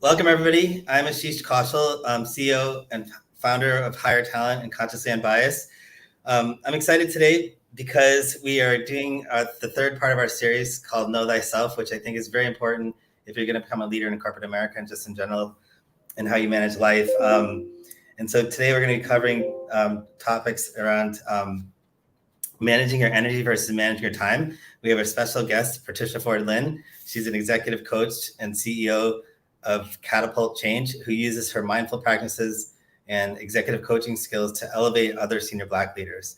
Welcome, everybody. I'm Ashish Kaushal, CEO and founder of HireTalent and Consciously Unbiased. I'm excited today because we are doing the third part of our series called Know Thyself, which I think is very important if you're going to become a leader in corporate America and just in general and how you manage life. And so today we're going to be covering topics around managing your energy versus managing your time. We have a special guest, Patrice Ford Lyn. She's an executive coach and CEO of Catapult Change, who uses her mindful practices and executive coaching skills to elevate other senior Black leaders.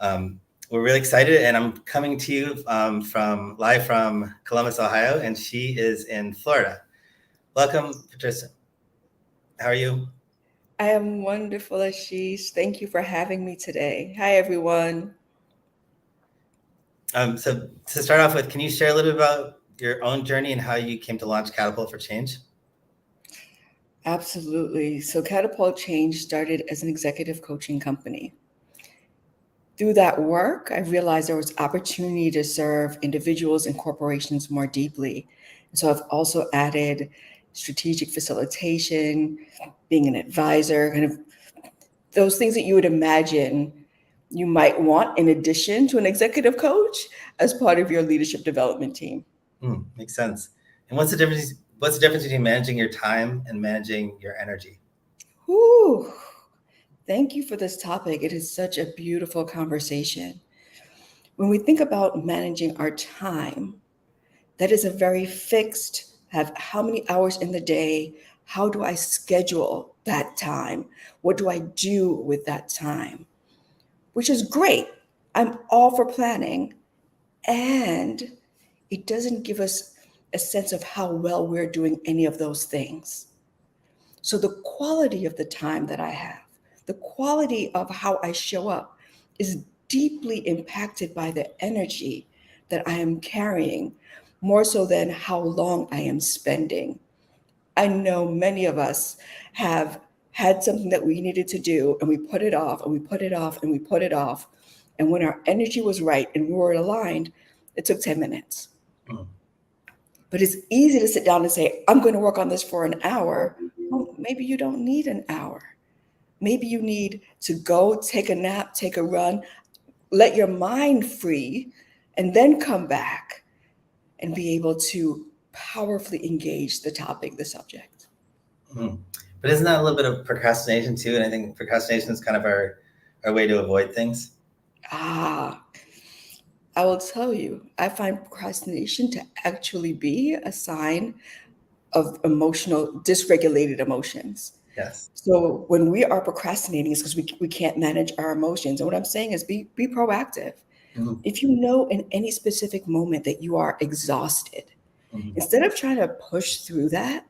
We're really excited, and I'm coming to you live from Columbus, Ohio, and she is in Florida. Welcome, Patrice. How are you? I am wonderful, Ashish. Thank you for having me today. Hi, everyone. So to start off with, can you share a little bit about your own journey and how you came to launch Catapult for Change? Absolutely. So Catapult Change started as an executive coaching company. Through that work, I realized there was opportunity to serve individuals and corporations more deeply. And so I've also added strategic facilitation, being an advisor, kind of those things that you would imagine you might want in addition to an executive coach as part of your leadership development team. Makes sense. And what's the difference between managing your time and managing your energy? Whew. Thank you for this topic. It is such a beautiful conversation. When we think about managing our time, that is a very fixed, have how many hours in the day, how do I schedule that time? What do I do with that time? Which is great. I'm all for planning. And it doesn't give us a sense of how well we're doing any of those things. So the quality of the time that I have, the quality of how I show up is deeply impacted by the energy that I am carrying, more so than how long I am spending. I know many of us have had something that we needed to do and we put it off and we put it off and we put it off. And when our energy was right and we were aligned, it took 10 minutes. But it's easy to sit down and say, I'm going to work on this for an hour. Well, maybe you don't need an hour. Maybe you need to go take a nap, take a run, let your mind free, and then come back and be able to powerfully engage the topic, the subject. But isn't that a little bit of procrastination too? And I think procrastination is kind of our way to avoid things. I will tell you, I find procrastination to actually be a sign of dysregulated emotions. Yes. So when we are procrastinating, it's because we can't manage our emotions. And what I'm saying is be proactive. If you know in any specific moment that you are exhausted, instead of trying to push through that,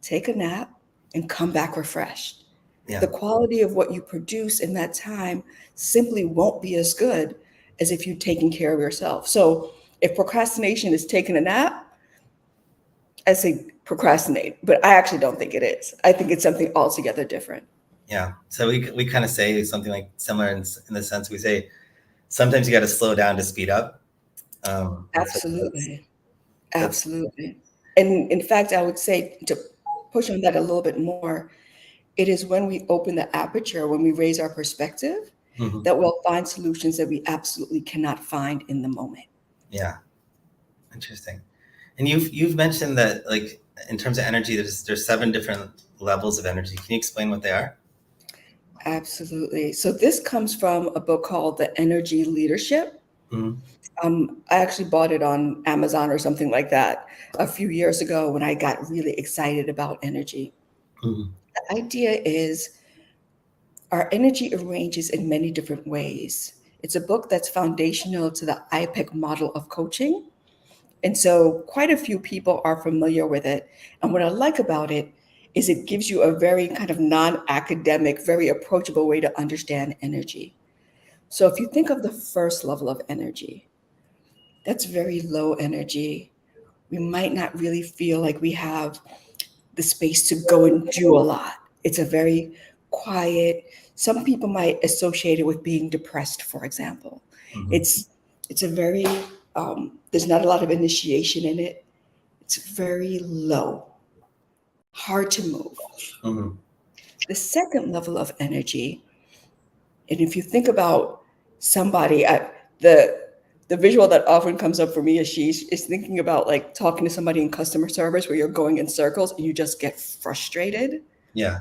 take a nap and come back refreshed. Yeah. The quality of what you produce in that time simply won't be as good as if you're taking care of yourself. So if procrastination is taking a nap, I say procrastinate, but I actually don't think it is. I think it's something altogether different. Yeah. So we kind of say something like similar in the sense we say, sometimes you got to slow down to speed up. Absolutely. Absolutely. And in fact, I would say to push on that a little bit more, it is when we open the aperture, when we raise our perspective, that we'll find solutions that we absolutely cannot find in the moment. Yeah. Interesting. And you've mentioned that, like, in terms of energy, there's 7 different levels of energy. Can you explain what they are? Absolutely. So this comes from a book called The Energy Leadership. I actually bought it on Amazon or something like that a few years ago when I got really excited about energy. The idea is our energy arranges in many different ways. It's a book that's foundational to the IPEC model of coaching. And so quite a few people are familiar with it. And what I like about it is it gives you a very kind of non-academic, very approachable way to understand energy. So if you think of the first level of energy, that's very low energy. We might not really feel like we have the space to go and do a lot. It's a very quiet, some people might associate it with being depressed, for example. It's a very, there's not a lot of initiation in it. It's very low. hard to move. Mm-hmm. The second level of energy, and if you think about somebody, the visual that often comes up for me, Ashish, is thinking about like talking to somebody in customer service where you're going in circles and you just get frustrated. Yeah.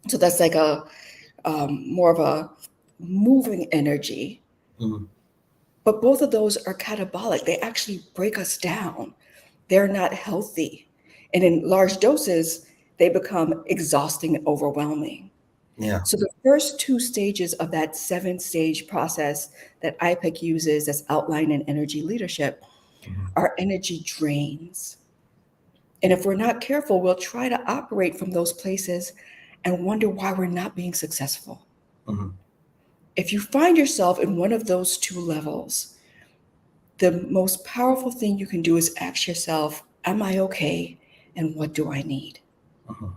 So that's like a more of a moving energy. Mm-hmm. But both of those are catabolic. They actually break us down. They're not healthy. And in large doses, they become exhausting and overwhelming. Yeah. So the first two stages of that 7-stage process that IPEC uses as outlined in energy leadership Mm-hmm. are energy drains. And if we're not careful, we'll try to operate from those places and wonder why we're not being successful. Mm-hmm. If you find yourself in one of those two levels, the most powerful thing you can do is ask yourself, am I okay? And what do I need? Mm-hmm.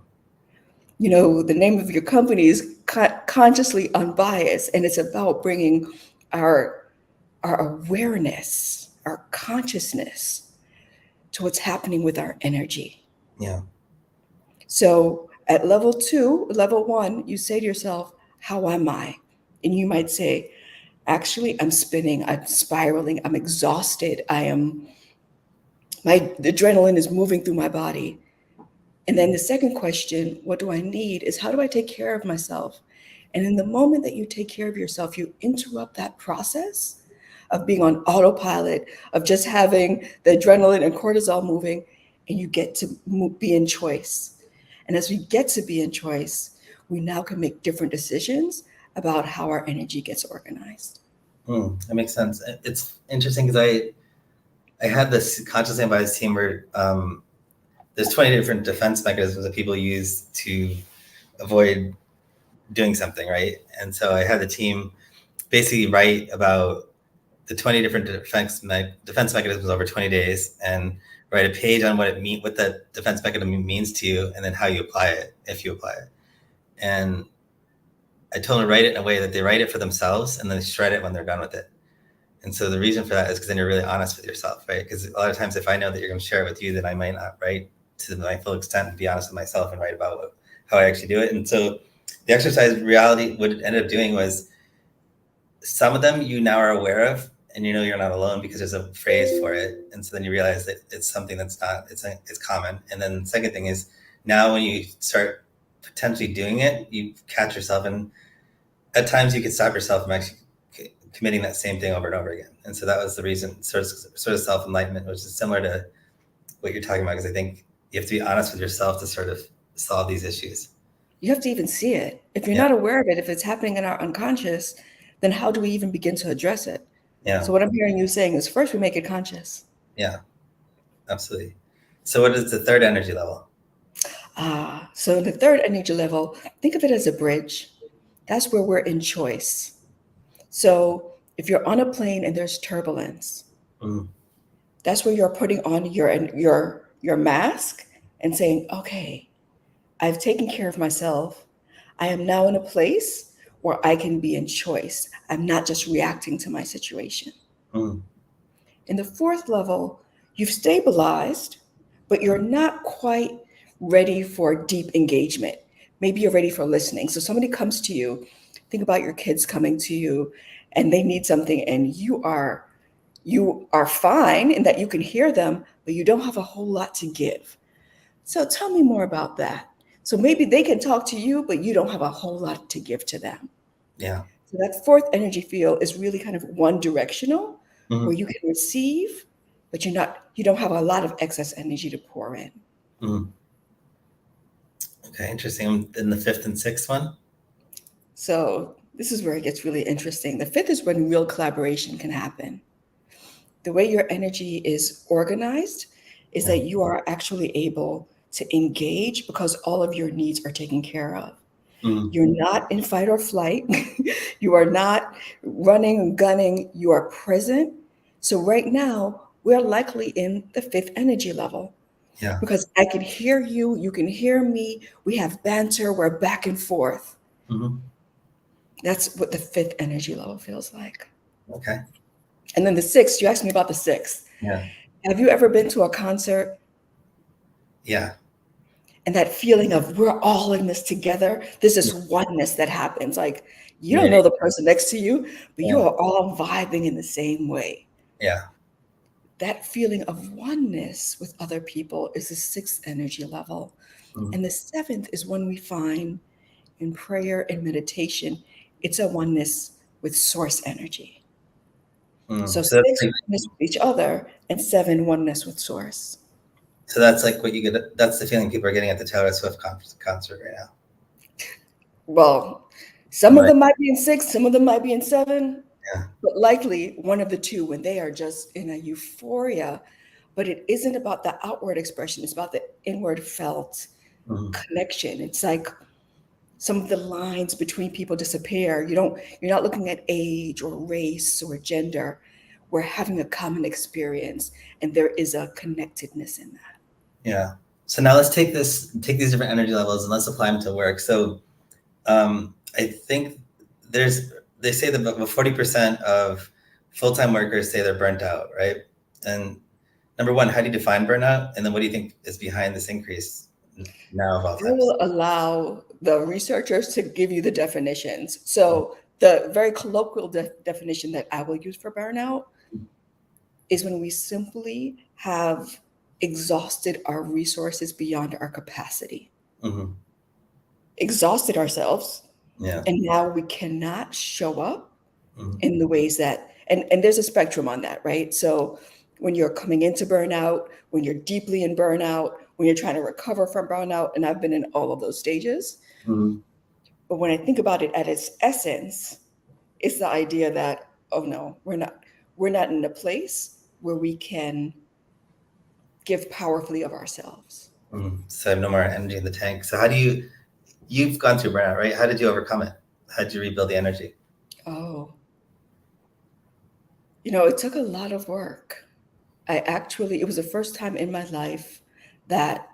You know, the name of your company is Consciously Unbiased, and it's about bringing our, our awareness, our consciousness to what's happening with our energy. Yeah. So at level 2, level 1, you say to yourself, how am I? And you might say, actually, I'm spinning, I'm spiraling, I'm exhausted, my adrenaline is moving through my body. And then the second question, what do I need, is how do I take care of myself? And in the moment that you take care of yourself, you interrupt that process of being on autopilot, of just having the adrenaline and cortisol moving, and you get to be in choice. And as we get to be in choice, we now can make different decisions about how our energy gets organized. That makes sense. It's interesting because I had this consciously unbiased team where there's 20 different defense mechanisms that people use to avoid doing something, right? And so I had the team basically write about the 20 different defense mechanisms over 20 days and write a page on what the defense mechanism means to you, and then how you apply it, if you apply it. And I told them to write it in a way that they write it for themselves and then they shred it when they're done with it. And so the reason for that is because then you're really honest with yourself, right? Because a lot of times if I know that you're going to share it with you, then I might not write to my full extent and be honest with myself and write about how I actually do it. And so the exercise reality, what it ended up doing was some of them you now are aware of, and you know you're not alone because there's a phrase for it. And so then you realize that it's something that's not, it's common. And then the second thing is now when you start potentially doing it, you catch yourself, and at times you can stop yourself from actually committing that same thing over and over again. And so that was the reason, sort of self-enlightenment, which is similar to what you're talking about, because I think you have to be honest with yourself to sort of solve these issues. You have to even see it. If you're not aware of it, if it's happening in our unconscious, then how do we even begin to address it? Yeah. So what I'm hearing you saying is first we make it conscious. Yeah, absolutely. So what is the third energy level? So the third energy level, think of it as a bridge. That's where we're in choice. So if you're on a plane and there's turbulence, that's where you're putting on your mask and saying, okay, I've taken care of myself. I am now in a place where I can be in choice. I'm not just reacting to my situation. In the fourth level, you've stabilized, but you're not quite ready for deep engagement. Maybe you're ready for listening. So somebody comes to you, think about your kids coming to you and they need something, and you are fine in that you can hear them, but you don't have a whole lot to give. So tell me more about that. So maybe they can talk to you, but you don't have a whole lot to give to them. Yeah. So that fourth energy field is really kind of one directional, where you can receive, but you don't have a lot of excess energy to pour in. Okay, interesting. Then the fifth and sixth one? So this is where it gets really interesting. The fifth is when real collaboration can happen. The way your energy is organized is that you are actually able to engage because all of your needs are taken care of. You're not in fight or flight. You are not running and gunning. You are present. So right now, we're likely in the fifth energy level. Yeah. Because I can hear you, you can hear me. We have banter, we're back and forth. That's what the fifth energy level feels like. Okay. And then the sixth, you asked me about the sixth. Yeah. Have you ever been to a concert? Yeah. And that feeling of we're all in this together, there's this oneness that happens. Like you don't Yeah. know the person next to you, but you Yeah. are all vibing in the same way. Yeah. That feeling of oneness with other people is the sixth energy level. Mm. And the seventh is one we find in prayer and meditation. It's a oneness with source energy. So So that's six, like, oneness with each other, and seven, oneness with source. so that's like what you get. That's the feeling people are getting at the Taylor Swift concert right now. Well, some of Right. them might be in six, some of them might be in seven, Yeah. but likely one of the two when they are just in a euphoria. But it isn't about the outward expression, it's about the inward felt Mm-hmm. connection. It's like some of the lines between people disappear. You're not looking at age or race or gender. We're having a common experience, and there is a connectedness in that. Yeah. So now let's take these different energy levels and let's apply them to work. So I think they say that about 40% of full-time workers say they're burnt out, right? And number one, how do you define burnout? And then what do you think is behind this increase now of all I times? will allow the researchers to give you the definitions. So the very colloquial definition that I will use for burnout is when we simply have exhausted our resources beyond our capacity, Mm-hmm. exhausted ourselves, Yeah. and now we cannot show up Mm-hmm. in the ways that, and there's a spectrum on that, right? So when you're coming into burnout, when you're deeply in burnout, when you're trying to recover from burnout, and I've been in all of those stages. Mm-hmm. But when I think about it at its essence, it's the idea that, oh no, we're not in a place where we can give powerfully of ourselves. Mm-hmm. So I have no more energy in the tank. So you've gone through burnout, right? How did you overcome it? How did you rebuild the energy? Oh, it took a lot of work. It was the first time in my life that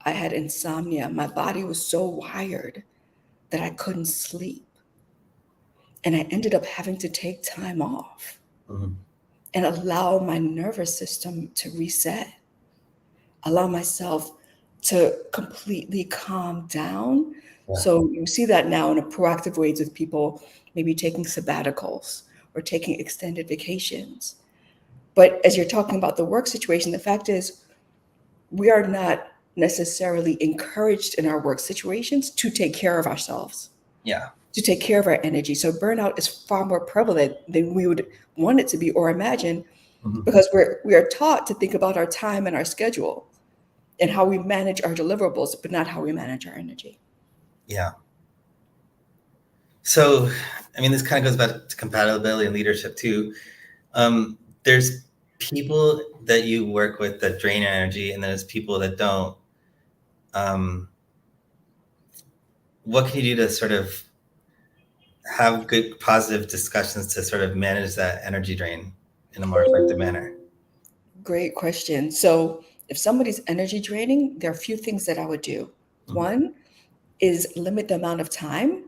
I had insomnia. My body was so wired that I couldn't sleep. And I ended up having to take time off Mm-hmm. and allow my nervous system to reset, allow myself to completely calm down. Yeah. So you see that now in a proactive ways with people maybe taking sabbaticals or taking extended vacations. But as you're talking about the work situation, the fact is we are not necessarily encouraged in our work situations to take care of ourselves, Yeah. to take care of our energy. So burnout is far more prevalent than we would want it to be or imagine, Mm-hmm. because we are taught to think about our time and our schedule and how we manage our deliverables, but not how we manage our energy. Yeah. So, I mean, this kind of goes back to compatibility and leadership too. There's people that you work with that drain your energy, and then there's people that don't. What can you do to sort of have good, positive discussions to sort of manage that energy drain in a more effective manner? Great question. So if somebody's energy draining, there are a few things that I would do. Mm-hmm. One is limit the amount of time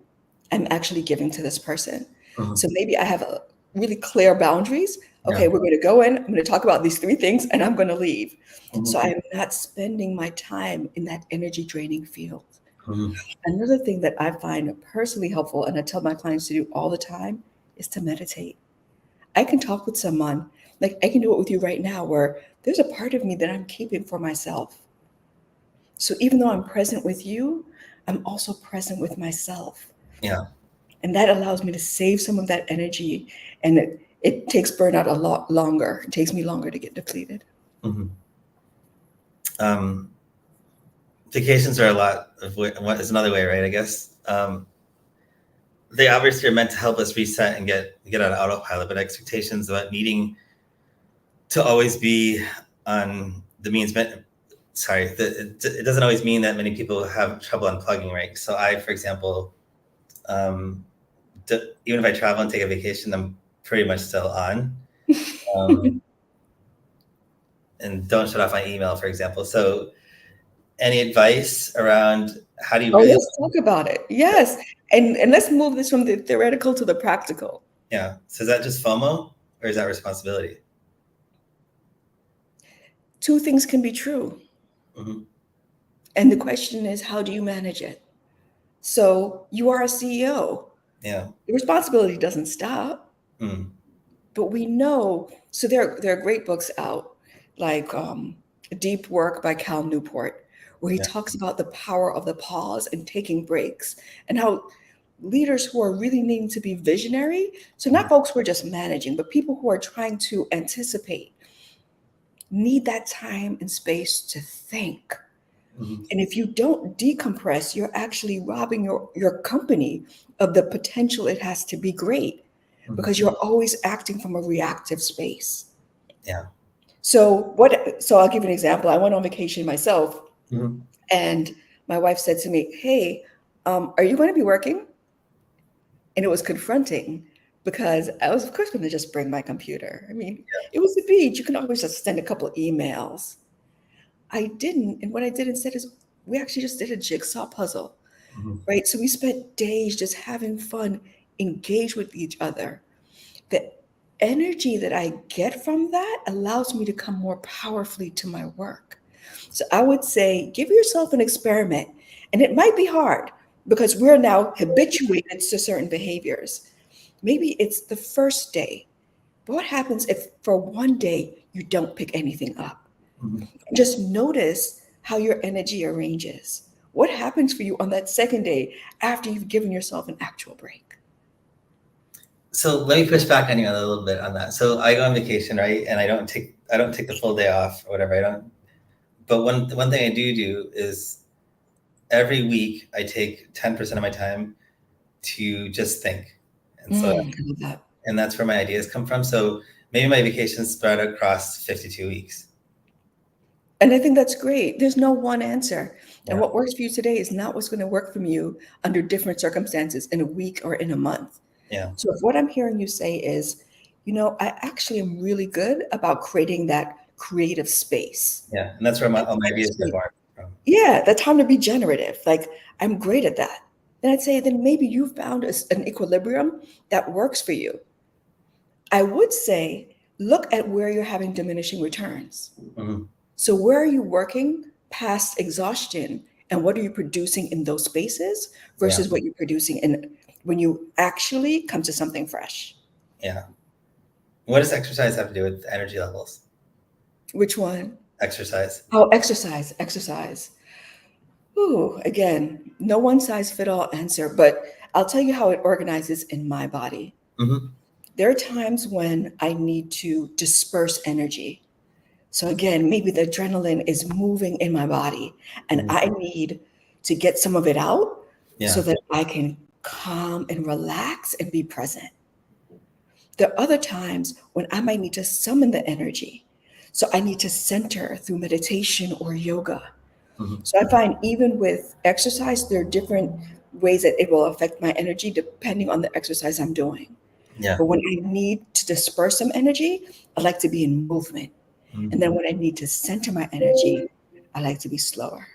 I'm actually giving to this person. Mm-hmm. So maybe I have a really clear boundaries. Yeah. Okay, we're going to go in, I'm going to talk about these three things, and I'm going to leave. Mm-hmm. So I am not spending my time in that energy draining field. Mm-hmm. Another thing that I find personally helpful, and I tell my clients to do all the time, is to meditate. I can talk with someone, like I can do it with you right now, where there's a part of me that I'm keeping for myself. So even though I'm present with you, I'm also present with myself. Yeah. And that allows me to save some of that energy. And it takes burnout a lot longer. It takes me longer to get depleted. Mm-hmm. Vacations are a lot of what is another way, right? I guess they obviously are meant to help us reset and get out of autopilot, but expectations about needing to always be on the means. It doesn't always mean that many people have trouble unplugging, right? So I, for example, even if I travel and take a vacation, I'm pretty much still on. And don't shut off my email, for example. So any advice around how do you Oh, really... let's talk about it. Yes. And let's move this from the theoretical to the practical. Yeah. So is that just FOMO or is that responsibility? Two things can be true. Mm-hmm. And the question is, how do you manage it? So you are a CEO. Yeah. The responsibility doesn't stop, but we know. So there are great books out, like Deep Work by Cal Newport, where he Yeah. talks about the power of the pause and taking breaks, and how leaders who are really needing to be visionary, so not folks who are just managing, but people who are trying to anticipate, need that time and space to think. And if you don't decompress, you're actually robbing your company of the potential it has to be great, because you're always acting from a reactive space. Yeah. So I'll give you an example. I went on vacation myself, and my wife said to me, "Hey, are you going to be working?" And it was confronting, because I was, of course, going to just bring my computer. I mean, it was the beach. You can always just send a couple of emails. I didn't. And what I did instead is we actually just did a jigsaw puzzle, right? So we spent days just having fun, engaged with each other. The energy that I get from that allows me to come more powerfully to my work. So I would say, give yourself an experiment. And it might be hard because we're now habituated to certain behaviors. Maybe it's the first day. But what happens if for one day you don't pick anything up? Just notice how your energy arranges. What happens for you on that second day after you've given yourself an actual break? So let me push back on you a little bit on that. So I go on vacation, right? And I don't take the full day off or whatever. I don't. But one thing I do is every week I take 10% of my time to just think. And so I love that. and that's where my ideas come from. So maybe my vacations spread across 52 weeks. And I think that's great. There's no one answer. And Yeah. what works for you today is not what's going to work for you under different circumstances in a week or in a month. Yeah. So if what I'm hearing you say is, I actually am really good about creating that creative space. Yeah. And that's where all my That's ideas are great. born from. Yeah, that time to be generative. Like, I'm great at that. Then I'd say, then maybe you found an equilibrium that works for you. I would say, look at where you're having diminishing returns. So where are you working past exhaustion, and what are you producing in those spaces versus what you're producing in when you actually come to something fresh? Yeah. What does exercise have to do with energy levels? Which one? Exercise. Oh, exercise. Ooh, again, no one size fit all answer, but I'll tell you how it organizes in my body. There are times when I need to disperse energy. So again, maybe the adrenaline is moving in my body and I need to get some of it out so that I can calm and relax and be present. There are other times when I might need to summon the energy. So I need to center through meditation or yoga. So I find even with exercise, there are different ways that it will affect my energy depending on the exercise I'm doing. Yeah. But when I need to disperse some energy, I like to be in movement. And then when I need to center my energy, I like to be slower.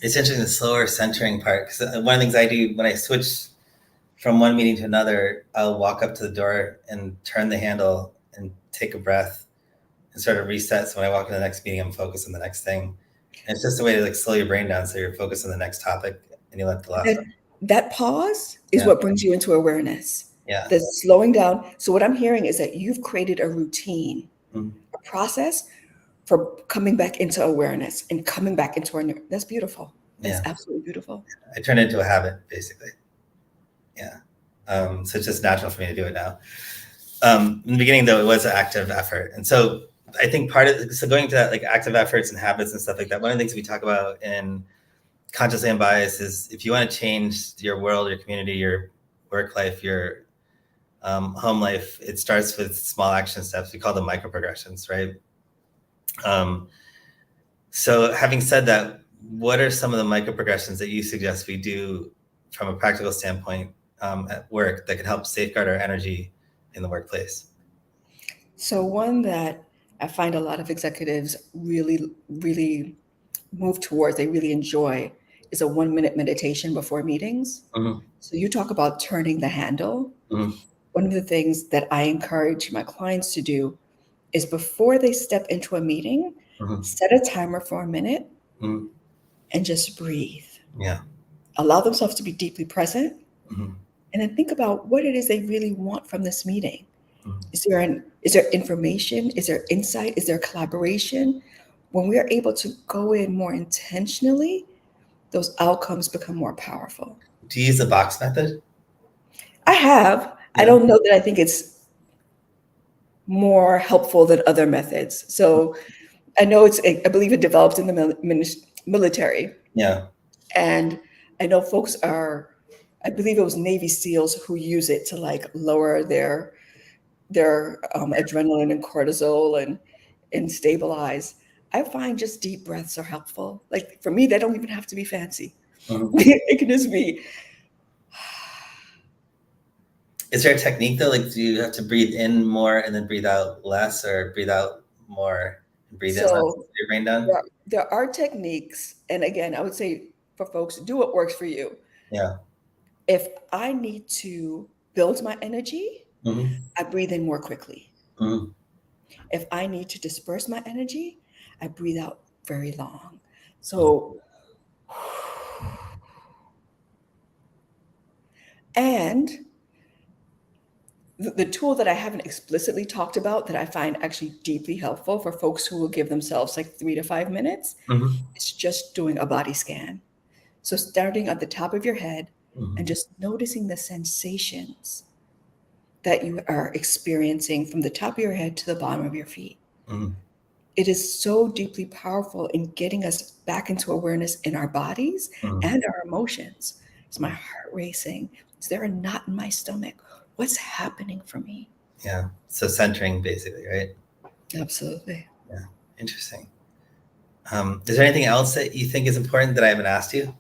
It's interesting, the slower centering part, because one of the things I do when I switch from one meeting to another, I'll walk up to the door and turn the handle and take a breath and sort of reset. So when I walk into the next meeting, I'm focused on the next thing. And it's just a way to like slow your brain down so you're focused on the next topic and you let the last one. That pause is what brings you into awareness. Yeah. The slowing down. So what I'm hearing is that you've created a routine, a process for coming back into awareness and coming back into our. That's beautiful. That's absolutely beautiful. I turned it into a habit, basically. Yeah. So it's just natural for me to do it now. In the beginning, though, it was an active effort. And so I think so going to that, like active efforts and habits and stuff like that, one of the things we talk about in Consciously Unbiased is if you want to change your world, your community, your work life, your home life, it starts with small action steps. We call them micro progressions, right? So having said that, what are some of the micro progressions that you suggest we do from a practical standpoint at work that can help safeguard our energy in the workplace? So one that I find a lot of executives really, really move towards, they really enjoy, is a 1-minute meditation before meetings. So you talk about turning the handle. One of the things that I encourage my clients to do is before they step into a meeting, set a timer for a minute and just breathe. Yeah. Allow themselves to be deeply present, Mm-hmm. and then think about what it is they really want from this meeting. Mm-hmm. Is there information? Is there insight? Is there collaboration? When we are able to go in more intentionally, those outcomes become more powerful. Do you use the box method? I have. I Yeah. don't know that I think it's more helpful than other methods. So I know I believe it developed in the military. Yeah. And I know I believe it was Navy SEALs who use it to like lower their adrenaline and cortisol and stabilize. I find just deep breaths are helpful. Like for me, they don't even have to be fancy. Mm-hmm. It can just be. Is there a technique though? Like, do you have to breathe in more and then breathe out less, or breathe out more and breathe in less to So slow your brain down? there are techniques. And again, I would say for folks, do what works for you. Yeah. If I need to build my energy, Mm-hmm. I breathe in more quickly. Mm-hmm. If I need to disperse my energy, I breathe out very long. Mm-hmm. So, and the tool that I haven't explicitly talked about that I find actually deeply helpful for folks who will give themselves like 3 to 5 minutes Mm-hmm. is just doing a body scan. So, starting at the top of your head and just noticing the sensations that you are experiencing from the top of your head to the bottom of your feet. Mm-hmm. It is so deeply powerful in getting us back into awareness in our bodies Mm-hmm. and our emotions. Is my heart racing? Is there a knot in my stomach? What's happening for me? Yeah. So centering basically, right? Absolutely. Yeah. Interesting. Is there anything else that you think is important that I haven't asked you?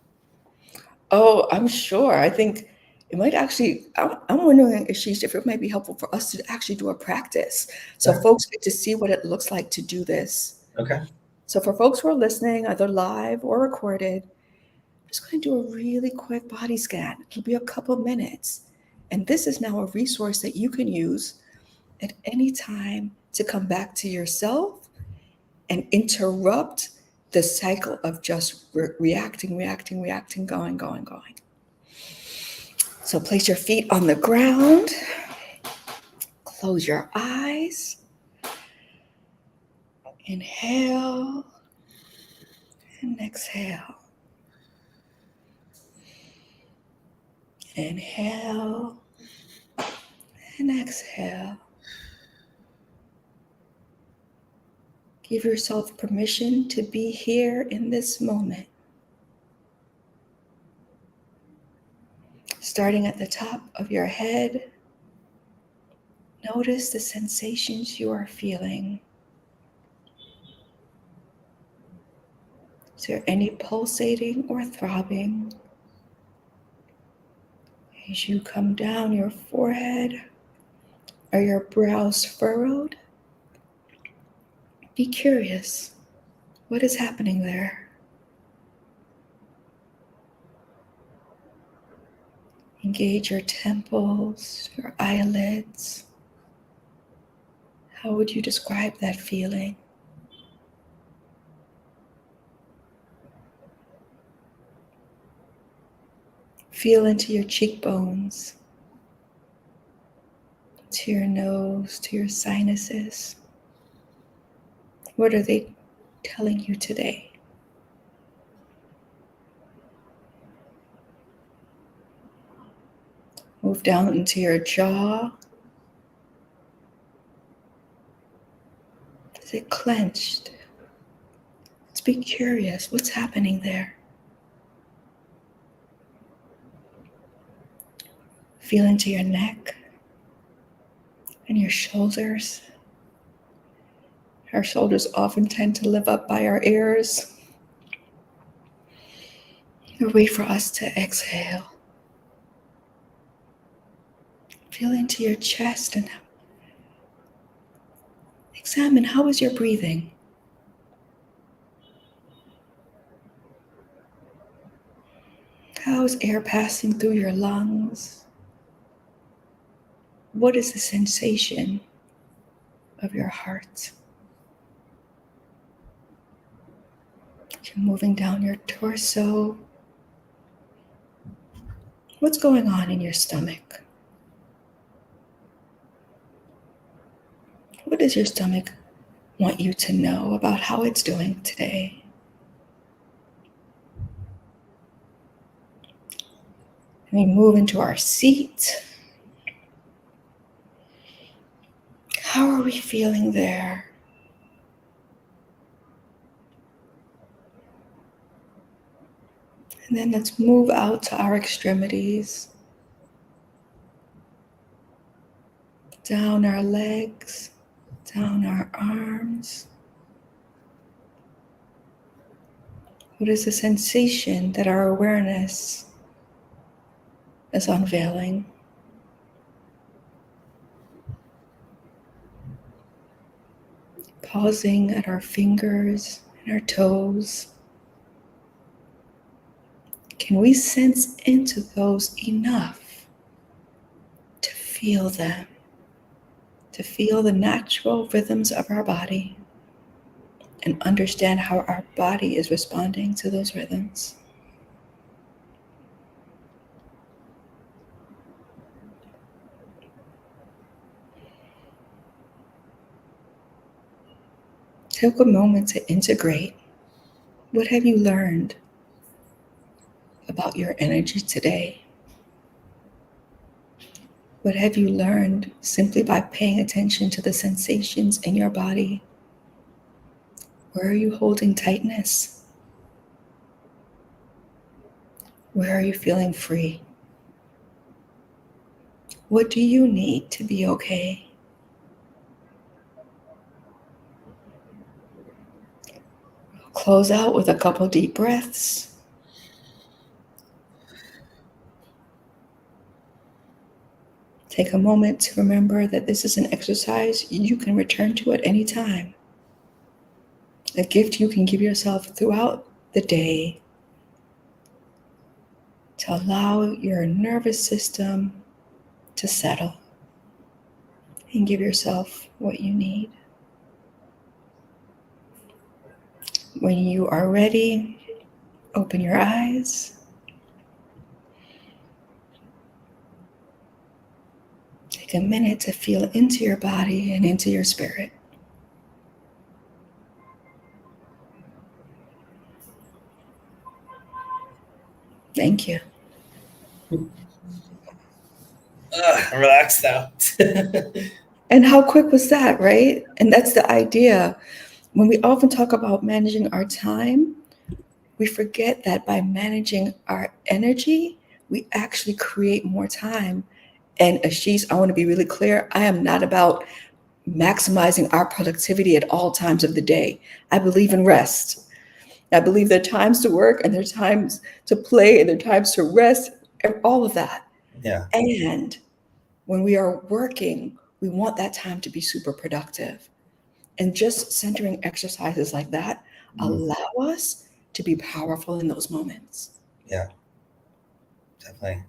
Oh, I'm sure. I think it might actually, I'm wondering, Ashish, if it might be helpful for us to actually do a practice. So Sure. folks get to see what it looks like to do this. Okay. So for folks who are listening, either live or recorded, I'm just going to do a really quick body scan. It'll be a couple minutes. And this is now a resource that you can use at any time to come back to yourself and interrupt the cycle of just reacting, going. So place your feet on the ground, close your eyes, inhale and exhale. Inhale and exhale. Give yourself permission to be here in this moment. Starting at the top of your head, notice the sensations you are feeling. Is there any pulsating or throbbing? As you come down your forehead, are your brows furrowed? Be curious. What is happening there? Engage your temples, your eyelids. How would you describe that feeling? Feel into your cheekbones, to your nose, to your sinuses. What are they telling you today? Move down into your jaw. Is it clenched? Let's be curious. What's happening there? Feel into your neck and your shoulders. Our shoulders often tend to live up by our ears. Wait for us to exhale. Feel into your chest and examine how is your breathing. How is air passing through your lungs? What is the sensation of your heart? Moving down your torso. What's going on in your stomach? What does your stomach want you to know about how it's doing today? And we move into our seat. How are we feeling there? And then let's move out to our extremities. Down our legs, down our arms. What is the sensation that our awareness is unveiling? Pausing at our fingers and our toes. Can we sense into those enough to feel them? To feel the natural rhythms of our body and understand how our body is responding to those rhythms. Take a moment to integrate. What have you learned about your energy today? What have you learned simply by paying attention to the sensations in your body? Where are you holding tightness? Where are you feeling free? What do you need to be okay? Close out with a couple deep breaths. Take a moment to remember that this is an exercise you can return to at any time. A gift you can give yourself throughout the day to allow your nervous system to settle and give yourself what you need. When you are ready, open your eyes. Take a minute to feel into your body and into your spirit. Thank you. I'm relaxed now. And how quick was that, right? And that's the idea. When we often talk about managing our time, we forget that by managing our energy, we actually create more time. And Ashish, I want to be really clear. I am not about maximizing our productivity at all times of the day. I believe in rest. I believe there are times to work and there are times to play and there are times to rest, and all of that. Yeah. And when we are working, we want that time to be super productive. And just centering exercises like that allow us to be powerful in those moments. Yeah, definitely.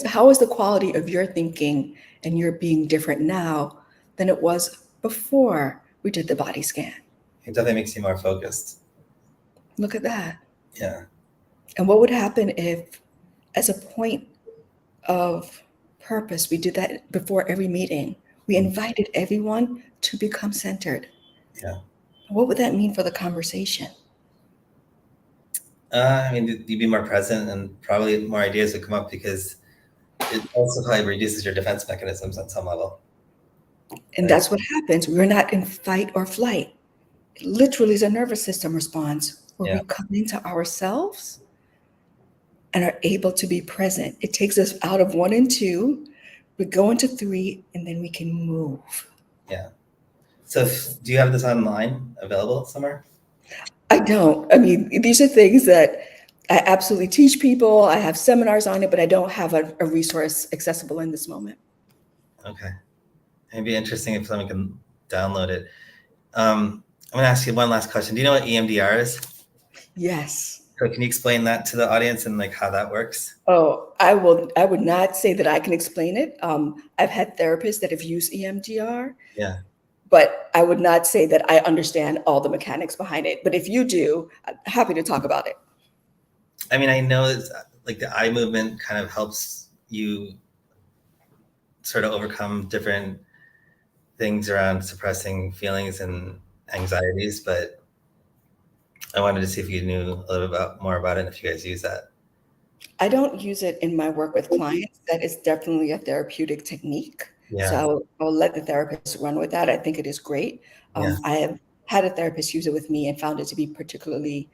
How is the quality of your thinking and your being different now than it was before we did the body scan? It definitely makes you more focused. Look at that. Yeah. And what would happen if, as a point of purpose, we did that before every meeting? We invited everyone to become centered. Yeah. What would that mean for the conversation? I mean, you'd be more present and probably more ideas would come up because it also probably reduces your defense mechanisms at some level. And that's what happens. We're not in fight or flight. It literally is a nervous system response where we come into ourselves and are able to be present. It takes us out of 1 and 2, we go into 3, and then we can move. Yeah. So do you have this online available somewhere? I don't. I mean, these are things that I absolutely teach people. I have seminars on it, but I don't have a resource accessible in this moment. Okay. It'd be interesting if someone can download it. I'm going to ask you one last question. Do you know what EMDR is? Yes. So can you explain that to the audience and like how that works? Oh, I would not say that I can explain it. I've had therapists that have used EMDR. Yeah. but I would not say that I understand all the mechanics behind it. But if you do, I'm happy to talk about it. I mean, I know it's like the eye movement kind of helps you sort of overcome different things around suppressing feelings and anxieties, but I wanted to see if you knew a little bit more about it and if you guys use that. I don't use it in my work with clients. That is definitely a therapeutic technique. Yeah. So I'll let the therapist run with that. I think it is great. Yeah. I have had a therapist use it with me and found it to be particularly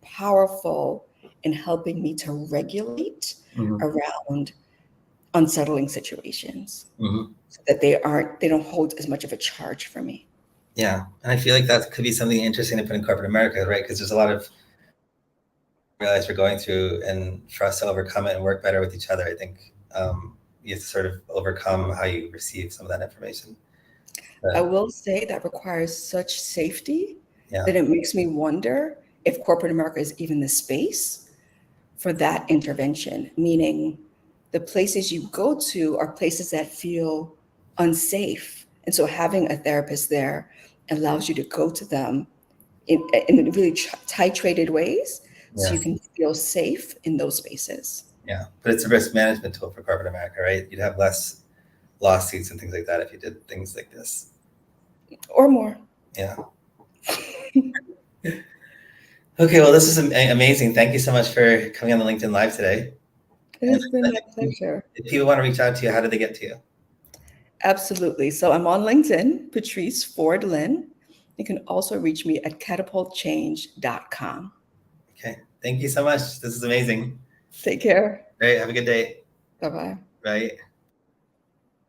powerful in helping me to regulate around unsettling situations so that they don't hold as much of a charge for me. Yeah. And I feel like that could be something interesting to put in corporate America, right? Because there's a lot of realize we're going through, and for us to overcome it and work better with each other, I think you have to sort of overcome how you receive some of that information. I will say that requires such safety Yeah. that it makes me wonder if corporate America is even the space for that intervention, meaning the places you go to are places that feel unsafe. And so having a therapist there allows you to go to them in really titrated ways so you can feel safe in those spaces. Yeah, but it's a risk management tool for corporate America, right? You'd have less lawsuits and things like that if you did things like this. Or more. Yeah. Okay, well, this is amazing. Thank you so much for coming on the LinkedIn Live today. It has been my pleasure. If people want to reach out to you, how do they get to you? Absolutely. So I'm on LinkedIn, Patrice Ford Lyn. You can also reach me at catapultchange.com. Okay. Thank you so much. This is amazing. Take care. All right. Have a good day. Bye-bye. Bye.